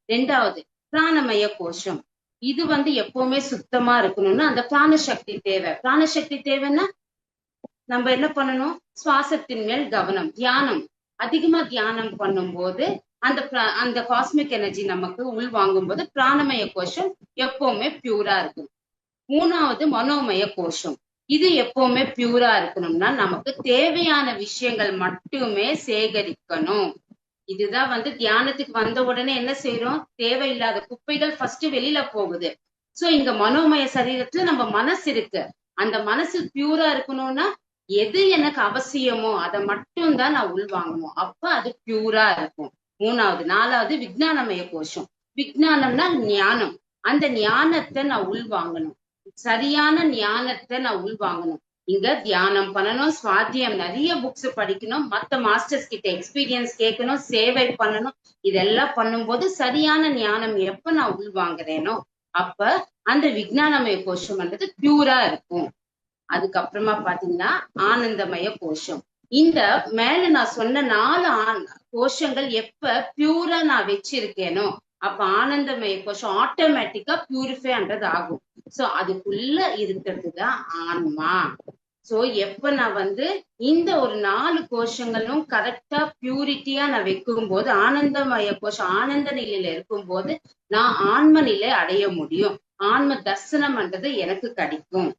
ரெண்டாவது பிராணமய கோஷம். இது எப்பவுமே சுத்தமா இருக்கணும்னா அந்த பிராணசக்தி தேவை. பிராணசக்தி தேவைன்னா நம்ம என்ன பண்ணணும்? சுவாசத்தின் மேல் கவனம், தியானம். அதிகமா தியானம் பண்ணும்போது அந்த காஸ்மிக் எனர்ஜி நமக்கு உள் வாங்கும் போது பிராணமய கோஷம் எப்பவுமே பியூரா இருக்கும். மூணாவது மனோமய கோஷம். இது எப்பவுமே பியூரா இருக்கணும்னா நமக்கு தேவையான விஷயங்கள் மட்டுமே சேகரிக்கணும். இதுதான் தியானத்துக்கு வந்த உடனே என்ன செய்யறோம்? தேவையில்லாத குப்பைகள் ஃபர்ஸ்ட் வெளியில போகுது. சோ இங்க மனோமய சரீரத்துல நம்ம மனசு இருக்கு. அந்த மனசு பியூரா இருக்கணும்னா எது எனக்கு அவசியமோ அதை மட்டும் தான் நான் உள்வாங்கணும். அப்ப அது பியூரா இருக்கும். மூணாவது. நாலாவது விஞ்ஞானமய கோஷம். விஞ்ஞானம்னா ஞானம். அந்த ஞானத்தை நான் உள்வாங்கணும். சரியான ஞானத்தை நான் உள்வாங்கணும். இங்க தியானம் பண்ணணும், சுவாத்தியம் நிறைய புக்ஸ் படிக்கணும், மத்த மாஸ்டர்ஸ் கிட்ட எக்ஸ்பீரியன்ஸ் கேட்கணும், சேவை பண்ணணும். இதெல்லாம் பண்ணும்போது சரியான ஞானம் எப்ப நான் உள்வாங்குறேனோ அப்ப அந்த விஞ்ஞானமய கோஷம்ன்றது பியூரா இருக்கும். அதுக்கப்புறமா பாத்தீங்கன்னா ஆனந்தமய கோஷம். இந்த மேல நான் சொன்ன 4 கோஷங்கள் எப்ப பியூரா நான் வச்சிருக்கேனோ அப்ப ஆனந்தமய கோஷம் ஆட்டோமேட்டிக்கா பியூரிஃபைன்றது ஆகும். சோ அதுக்குள்ள இருக்கிறதுதான் ஆன்மா. சோ எப்ப நான் இந்த ஒரு 4 கோஷங்களும் கரெக்டா பியூரிட்டியா நான் வைக்கும் போது ஆனந்தமய கோஷம் ஆனந்த நிலையில இருக்கும் போது நான் ஆன்ம நிலை அடைய முடியும். ஆன்ம தர்சனம்ன்றது எனக்கு கிடைக்கும்.